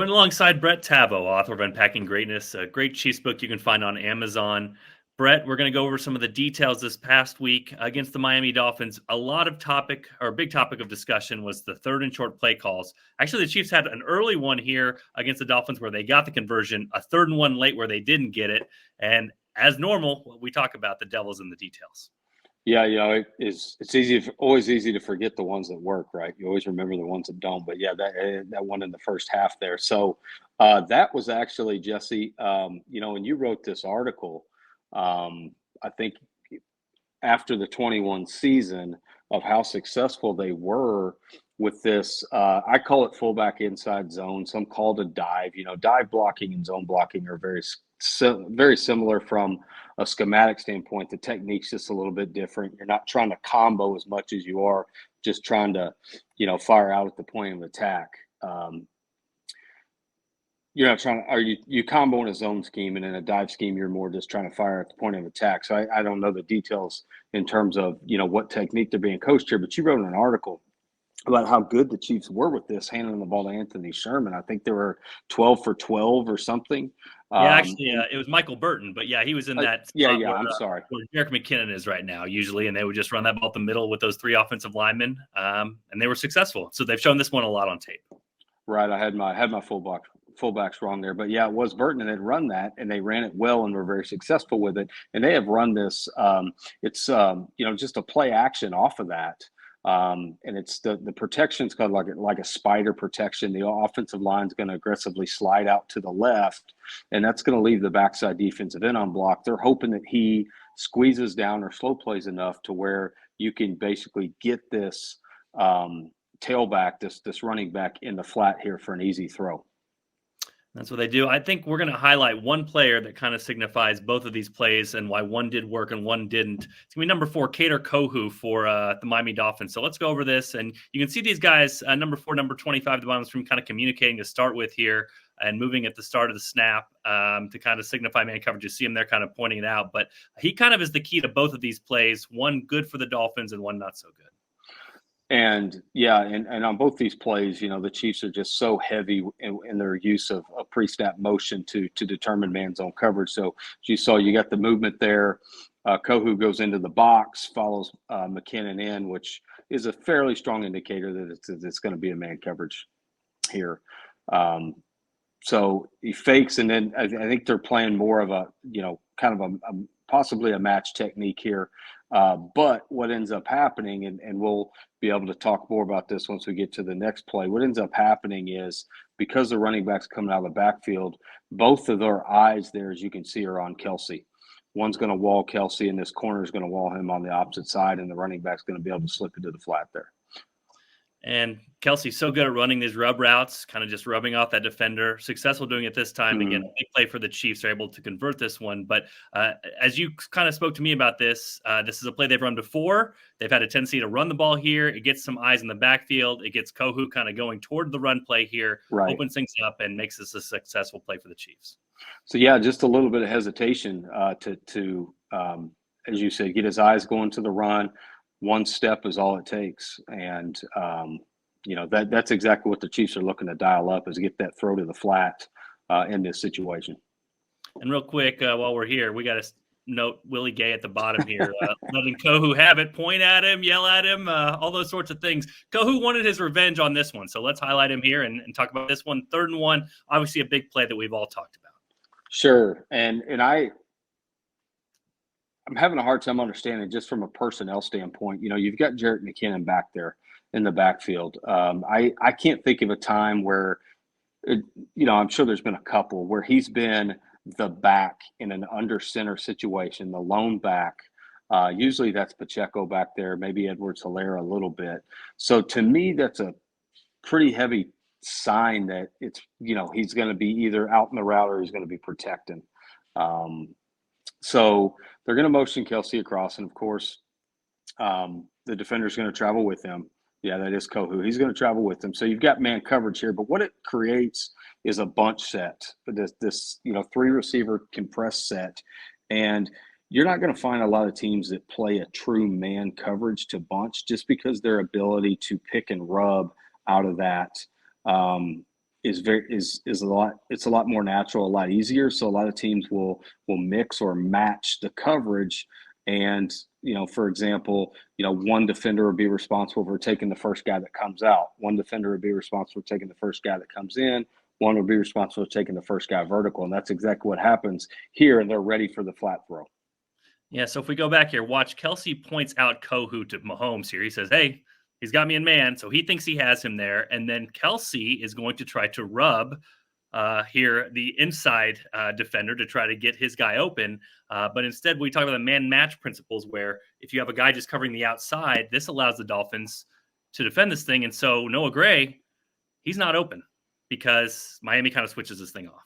Joined alongside Brett Taveau, author of Unpacking Greatness, a great Chiefs book you can find on Amazon. Brett, we're going to go over some of the details this past week against the Miami Dolphins. A big topic of discussion was the 3rd-and-short play calls. Actually, the Chiefs had an early one here against the Dolphins where they got the conversion, a 3rd-and-1 late where they didn't get it. And as normal, we talk about the devil's in the details. Yeah, it's always easy to forget the ones that work, right? You always remember the ones that don't. But yeah, that one in the first half there. So that was actually, Jesse, when you wrote this article, I think after the 21 season of how successful they were with this, I call it fullback inside zone. Some call it a dive. Dive blocking and zone blocking are very similar from a schematic standpoint. The technique's just a little bit different. You're not trying to combo as much as you are just trying to, fire out at the point of attack. You're not trying to, or you combo in a zone scheme, and in a dive scheme, you're more just trying to fire at the point of attack. So I don't know the details in terms of, what technique they're being coached here, but you wrote an article about how good the Chiefs were with this, handing the ball to Anthony Sherman. I think they were 12 for 12 or something. Yeah, actually, it was Michael Burton, but yeah, he was in that spot I'm sorry. Where Jerick McKinnon is right now, usually, and they would just run that ball up the middle with those three offensive linemen, and they were successful. So they've shown this one a lot on tape. Right, I had my fullbacks wrong there, but yeah, it was Burton, and they'd run that, and they ran it well, and were very successful with it. And they have run this. It's just a play action off of that. And it's the protection's kind of like a spider protection. The offensive line's going to aggressively slide out to the left, and that's going to leave the backside defensive end unblocked. They're hoping that he squeezes down or slow plays enough to where you can basically get this tailback, this running back in the flat here for an easy throw. That's what they do. I think we're going to highlight one player that kind of signifies both of these plays and why one did work and one didn't. It's going to be number 4, Kader Kohou for the Miami Dolphins. So let's go over this. And you can see these guys, number 4, number 25, the bottom of the screen, kind of communicating to start with here and moving at the start of the snap to kind of signify man coverage. You see him there kind of pointing it out. But he kind of is the key to both of these plays, one good for the Dolphins and one not so good. And yeah, and on both these plays, the Chiefs are just so heavy in their use of pre-snap motion to determine man zone coverage. So as you saw, you got the movement there. Kohou goes into the box, follows McKinnon in, which is a fairly strong indicator that it's going to be a man coverage here. So he fakes, and then I think they're playing more of a, kind of possibly a match technique here. But what ends up happening, and we'll be able to talk more about this once we get to the next play, what ends up happening is because the running back's coming out of the backfield, both of their eyes there, as you can see, are on Kelsey. One's going to wall Kelsey, and this corner is going to wall him on the opposite side, and the running back's going to be able to slip into the flat there. And Kelsey's so good at running these rub routes, kind of just rubbing off that defender. Successful doing it this time. Again, a big play for the Chiefs. Are able to convert this one. But as you kind of spoke to me about this, this is a play they've run before. They've had a tendency to run the ball here. It gets some eyes in the backfield. It gets Kohou kind of going toward the run play here, opens things up, and makes this a successful play for the Chiefs. So, yeah, just a little bit of hesitation to as you said, get his eyes going to the run. One step is all it takes. And, that's exactly what the Chiefs are looking to dial up, is get that throw to the flat in this situation. And real quick, while we're here, we got to note Willie Gay at the bottom here, letting Kohou have it, point at him, yell at him, all those sorts of things. Kohou wanted his revenge on this one. So let's highlight him here and talk about this one. 3rd-and-1, obviously a big play that we've all talked about. Sure. And I'm having a hard time understanding just from a personnel standpoint. You've got Jerick McKinnon back there in the backfield. I can't think of a time where, I'm sure there's been a couple where he's been the back in an under center situation, the lone back. Usually that's Pacheco back there, maybe Edwards-Helaire a little bit. So to me, that's a pretty heavy sign that it's, he's going to be either out in the route or he's going to be protecting. So they're going to motion Kelsey across, and of course, the defender's going to travel with him. Yeah, that is Kohou. He's going to travel with him. So you've got man coverage here, but what it creates is a bunch set. This 3-receiver compressed set, and you're not going to find a lot of teams that play a true man coverage to bunch just because their ability to pick and rub out of that is a lot. It's a lot more natural, a lot easier. So a lot of teams will mix or match the coverage. And for example, one defender will be responsible for taking the first guy that comes out. One defender will be responsible for taking the first guy that comes in. One will be responsible for taking the first guy vertical, and that's exactly what happens here. And they're ready for the flat throw. Yeah, so if we go back here, watch Kelsey points out Kohu to Mahomes here. He says, hey, he's got me in man. So he thinks he has him there. And then Kelsey is going to try to rub here the inside defender to try to get his guy open. But instead, we talk about the man match principles where if you have a guy just covering the outside, this allows the Dolphins to defend this thing. And so Noah Gray, he's not open because Miami kind of switches this thing off.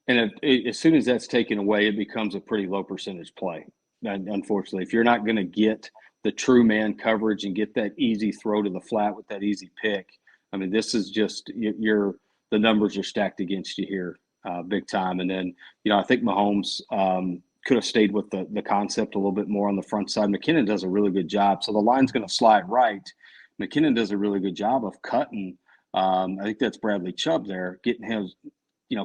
And as soon as that's taken away, it becomes a pretty low percentage play. And unfortunately, if you're not going to get the true man coverage and get that easy throw to the flat with that easy pick, I mean, this is just the numbers are stacked against you here big time. And then, I think Mahomes could have stayed with the concept a little bit more on the front side. McKinnon does a really good job. So the line's going to slide right. McKinnon does a really good job of cutting. I think that's Bradley Chubb there, getting his –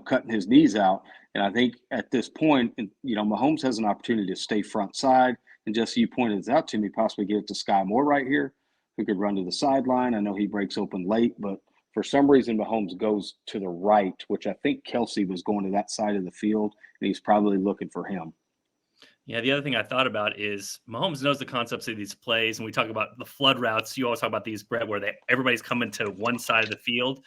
cutting his knees out. And I think at this point, Mahomes has an opportunity to stay front side. And Jesse, you pointed this out to me, possibly get it to Sky Moore right here, who could run to the sideline. I know he breaks open late, but for some reason, Mahomes goes to the right, which I think Kelsey was going to that side of the field, and he's probably looking for him. Yeah, the other thing I thought about is Mahomes knows the concepts of these plays, and we talk about the flood routes. You always talk about these, Brett, where everybody's coming to one side of the field.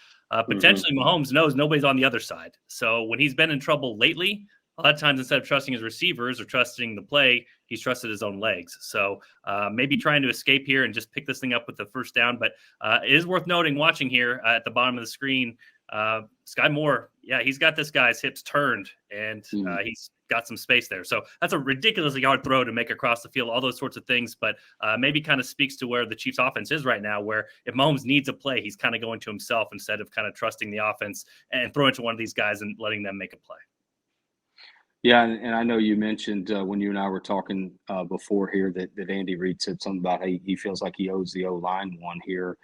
Potentially, Mahomes knows nobody's on the other side. So when he's been in trouble lately, a lot of times instead of trusting his receivers or trusting the play, he's trusted his own legs. So maybe trying to escape here and just pick this thing up with the first down. But it is worth noting, watching here at the bottom of the screen, Sky Moore, yeah, he's got this guy's hips turned, and he's got some space there. So that's a ridiculously hard throw to make across the field, all those sorts of things. But maybe kind of speaks to where the Chiefs offense is right now, where if Mahomes needs a play, he's kind of going to himself instead of kind of trusting the offense and throwing to one of these guys and letting them make a play. Yeah, and I know you mentioned when you and I were talking before here that Andy Reid said something about how he feels like he owes the O-line one here.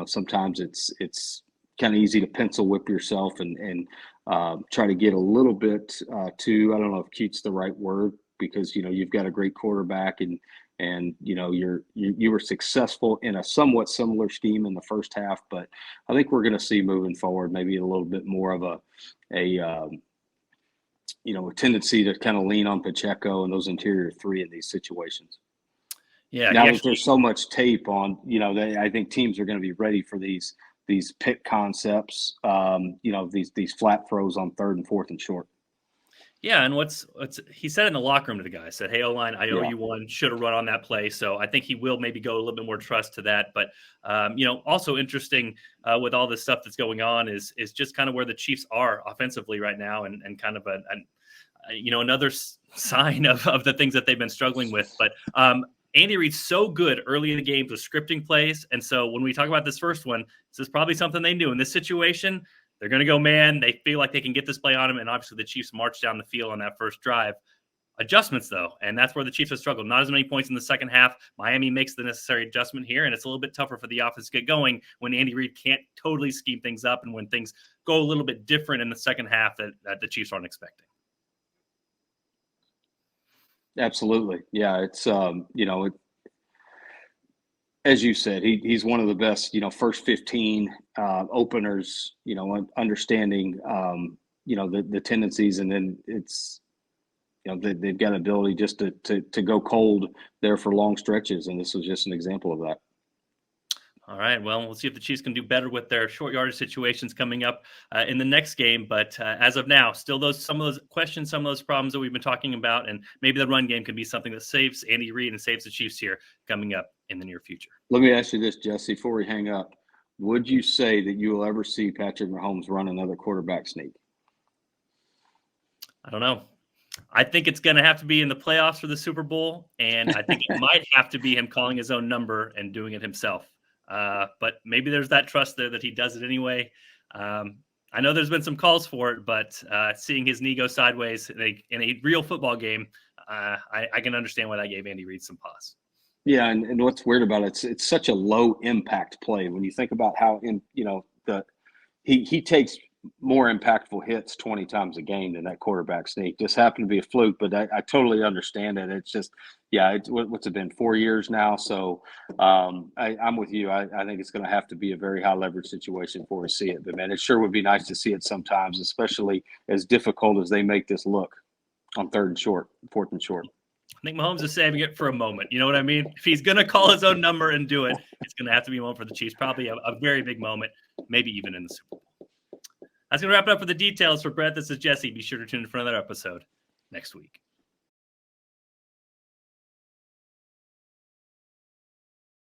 Sometimes it's kind of easy to pencil whip yourself and try to get a little bit too, I don't know if cute's the right word, because, you've got a great quarterback and you were successful in a somewhat similar scheme in the first half, but I think we're going to see moving forward maybe a little bit more of a tendency to kind of lean on Pacheco and those interior three in these situations. Yeah. Now that there's so much tape on, I think teams are going to be ready for these pick concepts, these flat throws on 3rd and 4th and short. Yeah, and what's he said in the locker room to the guy, said, hey, O-line, I owe you one, should have run on that play. So I think he will maybe go a little bit more trust to that. But, also interesting with all this stuff that's going on is just kind of where the Chiefs are offensively right now and kind of another sign of the things that they've been struggling with. But Andy Reid's so good early in the games with scripting plays. And so when we talk about this first one, this is probably something they knew in this situation. They're going to go man. They feel like they can get this play on him. And obviously the Chiefs march down the field on that first drive. Adjustments, though, and that's where the Chiefs have struggled. Not as many points in the second half. Miami makes the necessary adjustment here, and it's a little bit tougher for the offense to get going when Andy Reid can't totally scheme things up and when things go a little bit different in the second half that the Chiefs aren't expecting. Absolutely. Yeah, it's, as you said, he's one of the best, first 15 openers, understanding, the tendencies, and then it's, they've got ability just to go cold there for long stretches, and this was just an example of that. All right, well, we'll see if the Chiefs can do better with their short yardage situations coming up in the next game. But as of now, still some of those questions, some of those problems that we've been talking about, and maybe the run game can be something that saves Andy Reid and saves the Chiefs here coming up in the near future. Let me ask you this, Jesse, before we hang up. Would you say that you will ever see Patrick Mahomes run another quarterback sneak? I don't know. I think it's going to have to be in the playoffs for the Super Bowl, and I think it might have to be him calling his own number and doing it himself. But maybe there's that trust there that he does it anyway. I know there's been some calls for it, but seeing his knee go sideways in a real football game, I can understand why that gave Andy Reid some pause. Yeah, and what's weird about it, it's such a low impact play when you think about how he takes more impactful hits 20 times a game than that quarterback sneak. Just happened to be a fluke, but I totally understand it. It's just, yeah, what's it been, 4 years now? So I'm with you. I think it's going to have to be a very high leverage situation before we see it. But, man, it sure would be nice to see it sometimes, especially as difficult as they make this look on 3rd and short, 4th and short. I think Mahomes is saving it for a moment. You know what I mean? If he's going to call his own number and do it, it's going to have to be one for the Chiefs. Probably a very big moment, maybe even in the Super Bowl. That's going to wrap it up for the details. For Brett, this is Jesse. Be sure to tune in for another episode next week.